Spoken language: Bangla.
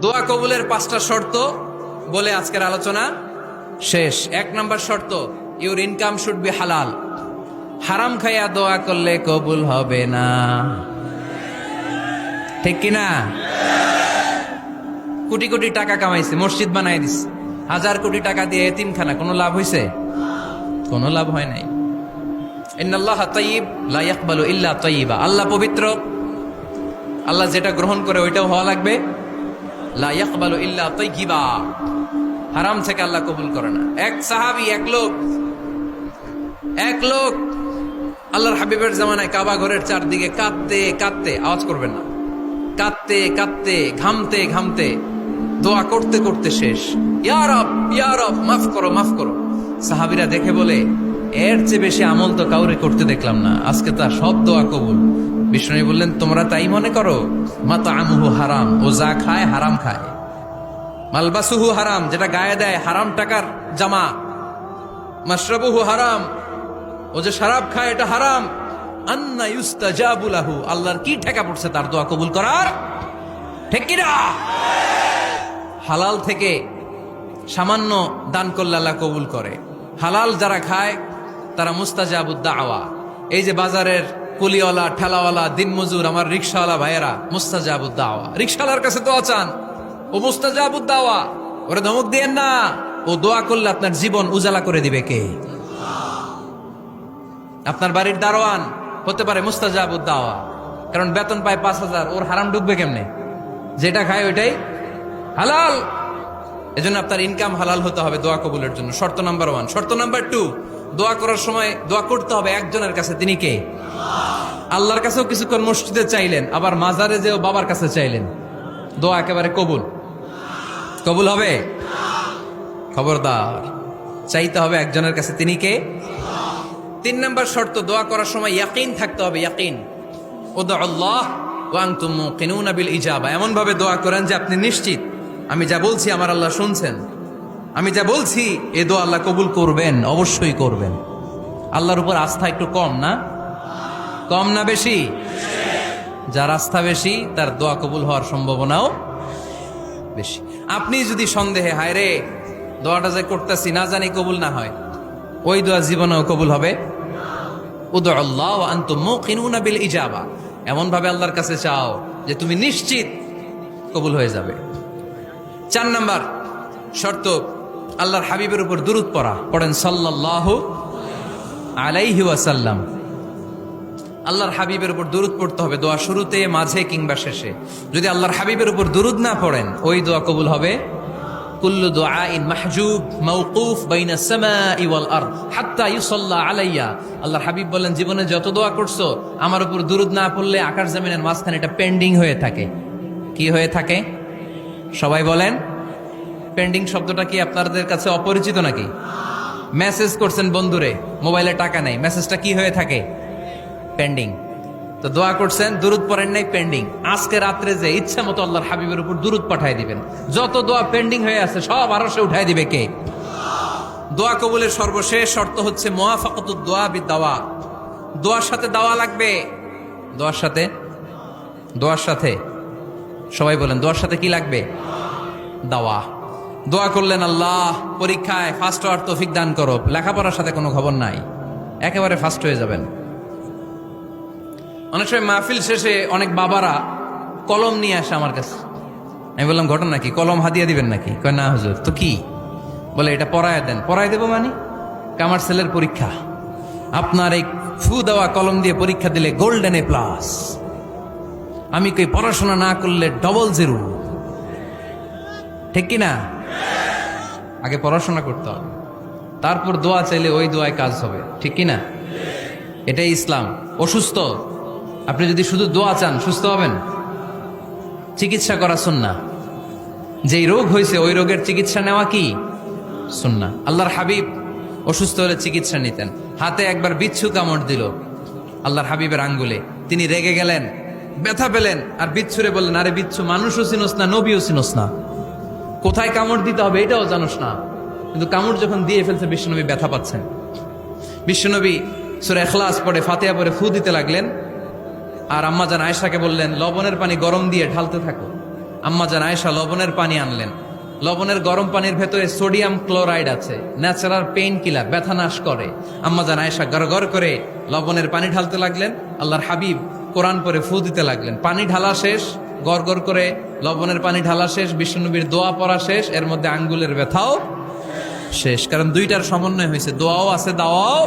দোয়া কবুলের 5টা শর্ত বলে আজকের আলোচনা শেষ। 1 নাম্বার শর্ত, ইউর ইনকাম শুড বি হালাল। হারাম খাইয়া দোয়া করলে কবুল হবে না, ঠিক কিনা? কোটি কোটি টাকা কামাইছে, মসজিদ বানাই দিছে, 1000 কোটি টাকা দিয়ে এতিমখানা, কোনো লাভ হয়েছে? কোনো লাভ হয় নাই। ইন্নাল্লাহা তাইয়্যিব লা ইয়াকবালু ইল্লা তাইয়্যিবা। আল্লাহ পবিত্র, আল্লাহ যেটা গ্রহণ করে ওইটাও হওয়া লাগবে। লা ইয়াকবালু ইল্লা তাইয়্যিবা, হারাম থেকে আল্লাহ কবুল করে না। এক সাহাবী, এক লোক আল্লাহর হাবিবের জামানায় কাবা ঘরের চারদিকে কাঁদতে কাঁদতে, আওয়াজ করবেন না, কাঁদতে কাঁদতে, ঘামতে ঘামতে, দোয়া করতে করতে শেষ। ইয়া রব, ইয়া রব, মাফ করো, মাফ করো। সাহাবীরা দেখে বলে, এর চেয়ে বেশি আমল তো কাউরে করতে দেখলাম না, আজকে তার সব দোয়া কবুল। বিষ্ণু বললেন, তোমরা তাই মনে করো? মাতআমুহু হারাম, ও যা খায় হারাম খায়। মালবাসুহু হারাম, যেটা গায়ে দেয় হারাম টাকার জামা। মাশরাবুহু হারাম, ও যে শরাব খায় এটা হারাম। আন্না ইউস্তাজাবু লাহু, আল্লাহর কি ঠেকা পড়ছে তার দোয়া কবুল করার, ঠিক কি না? হালাল থেকে সামান্য দান করলে আল্লাহ কবুল করে। হালাল যারা খায় তারা মুস্তাজাবুদ দাওয়া। এই যে বাজারের কুলিওয়ালা, ঠেলাওয়ালা, দিনমজুর, আমার রিকশাওয়ালা ভাইয়েরা, মুস্তাজাবুদ দাওয়া। রিকশাওয়ালার কাছে দোয়া চান, ও মুস্তাজাবুদ দাওয়া। ওরে ধমক দিয়েন না, ও দোয়া করলে আপনার জীবন উজালা করে দিবে কে? আপনার বাড়ির দারোয়ান হতে পারে মুস্তাজাবুদ দাওয়া, কারণ বেতন পায় 5000, ওর হারাম ঢুকবে কেমনে? যেটা খায় ওইটাই হালাল। এজন্য আপনার ইনকাম হালাল হতে হবে দোয়া কবুলের জন্য। শর্ত নাম্বার 1। শর্ত নাম্বার 2, দোয়া করার সময় দোয়া করতে হবে একজনের কাছে, তিনি কে? আল্লাহর কাছেও কিছুক্ষণ মসজিদে চাইলেন, আবার মাজারে যেও বাবার কাছে চাইলেন, দোয়া একেবারে কবুল কবুল হবে? খবরদার, চাইতে হবে একজনের কাছে, তিনি কে? 3 নাম্বার শর্ত, দোয়া করার সময় ইয়াকিন থাকতে হবে। ইয়াকিন, উদউ আল্লাহ ওয়া আনতুম মুকিনুনা বিল ইজাবা। এমন ভাবে দোয়া করেন যে আপনি নিশ্চিত, আমি যা বলছি আমার আল্লাহ শুনছেন, আমি যা বলছি এ দোয়া আল্লাহ কবুল করবেন, অবশ্যই করবেন। আল্লাহর উপর আস্থা একটু কম না? কম না বেশি? যার আস্থা বেশি তার দোয়া কবুল হওয়ার সম্ভাবনাও বেশি। আপনি যদি সন্দেহে, হায় রে দোয়াটা যে করতেছি না জানি কবুল না হয়, ওই দোয়া জীবনেও কবুল হবে? উদউ আল্লাহ ওয়া আনতুম মুকিনুনা বিল ইজাবা। এমন ভাবে আল্লাহর কাছে চাও যে তুমি নিশ্চিত কবুল হয়ে যাবে। 4 নাম্বার শর্ত, আল্লাহর হাবিবের উপর দুরূদ পড়া। পড়েন সাল্লাল্লাহু আলাইহি ওয়াসাল্লাম। আল্লাহর হাবিবের উপর দুরূদ পড়তে হবে দোয়া শুরুতে, মাঝে কিংবা শেষে। যদি আল্লাহর হাবিবের উপর দুরূদ না পড়েন, ওই দোয়া কবুল হবে? কুল্লু দুআইন মাহজুব মাওকুফ বাইনা সামাই ওয়াল আরদ হাত্তা ইউসাল্লা আলাইয়া। আল্লাহর হাবিব বলেন, জীবনে যত দোয়া করছো আমার উপর দুরূদ না পড়লে আকাশ জমিনের মাঝখানে এটা পেন্ডিং হয়ে থাকে। কি হয়ে থাকে? সবাই বলেন। পেন্ডিং শব্দটা কি আপনাদের কাছে অপরিচিত নাকি? মেসেজ করছেন বন্ধুরে, মোবাইলে টাকা নেই, মেসেজটা কি হয়ে থাকে? পেন্ডিং। তো দোয়া করছেন, দুরূদ পড়েন নাই, পেন্ডিং। আজকে রাত্রে যে ইচ্ছা মতো আল্লাহর হাবিবের উপর দুরূদ পাঠায় দিবেন, যত দোয়া পেন্ডিং হয়ে আছে সব আরশে উঠায় দিবে কে? দোয়া কবুলের সর্বশেষ শর্ত হচ্ছে মুওয়াফাকাতুদ দোয়া বিদ-দাওয়া। দোয়ার সাথে দাওয়া লাগবে। দোয়ার সাথে সবাই বলেন, দোয়ার সাথে কি লাগবে? দাওয়া। দোয়া করলেন, আল্লাহ পরীক্ষায় ফার্স্ট হওয়ার তৌফিক দান করো, লেখাপড়ার সাথে কোনো খবর নাই, একেবারে ফার্স্ট হয়ে যাবেন। অনেক সময় মাহফিল শেষে অনেক বাবারা কলম নিয়ে আসে আমার কাছে। আমি বললাম, ঘটনা কি? কলম হাদিয়া দিবেন নাকি? কয় না হুজুর। তো কি? বলে, এটা পড়ায় দেন। পড়ায় দেবো মানে? আমার ছেলের পরীক্ষা, আপনার এই ফু দেওয়া কলম দিয়ে পরীক্ষা দিলে গোল্ডেন এ প্লাস। আমি কই, পড়াশোনা না করলে ডবল জিরো, ঠিক কিনা? আগে পড়াশোনা করতে হবে, তারপর দোয়া চাইলে ওই দোয়ায় কাজ হবে, ঠিক কিনা? এটাই ইসলাম। অসুস্থ, আপনি যদি শুধু দোয়া চান সুস্থ হবেন? চিকিৎসা করা সুন্নাহ। যেই রোগ হয়েছে ওই রোগের চিকিৎসা নেওয়া কি সুন্নাহ। আল্লাহর হাবিব অসুস্থ হলে চিকিৎসা নিতেন। হাতে একবার বিচ্ছু কামড় দিল আল্লাহর হাবিবের আঙ্গুলে, তিনি রেগে গেলেন, ব্যথা পেলেন, আর বিচ্ছুরে বললেন, আরে বিচ্ছু, মানুষও চিনোস না, নবীও চিনোস না, কোথায় কামড় দিতে হবে এটাও জানোস না, কিন্তু কামড় যখন দিয়ে ফেলছে বিশ্বনবী ব্যথা পাচ্ছেন। বিশ্বনবী সূরা ইখলাস পড়ে, ফাতিহা পড়ে ফু দিতে লাগলেন, আর আম্মা জান আয়েশাকে বললেন, লবণের পানি গরম দিয়ে ঢালতে থাকো, আম্মা জান আয়েশা লবণের পানি আনলেন। লবণের গরম পানির ভেতরে সোডিয়াম ক্লোরাইড আছে, ন্যাচারাল পেইন কিলার, ব্যথা নাশ করে। আম্মা জান আয়েশা গড় করে লবণের পানি ঢালতে লাগলেন। আল্লাহর হাবিব কোরআন পরে ফু দিতে লাগলেন। পানি ঢালা শেষ, গড় করে লবণের পানি ঢালা শেষ, বিশ্বনবীর দোয়া পড়া শেষ, এর মধ্যে আঙ্গুলের ব্যথাও শেষ। কারণ দুইটার সমন্বয় হয়েছে, দোয়াও আছে, দাওয়াও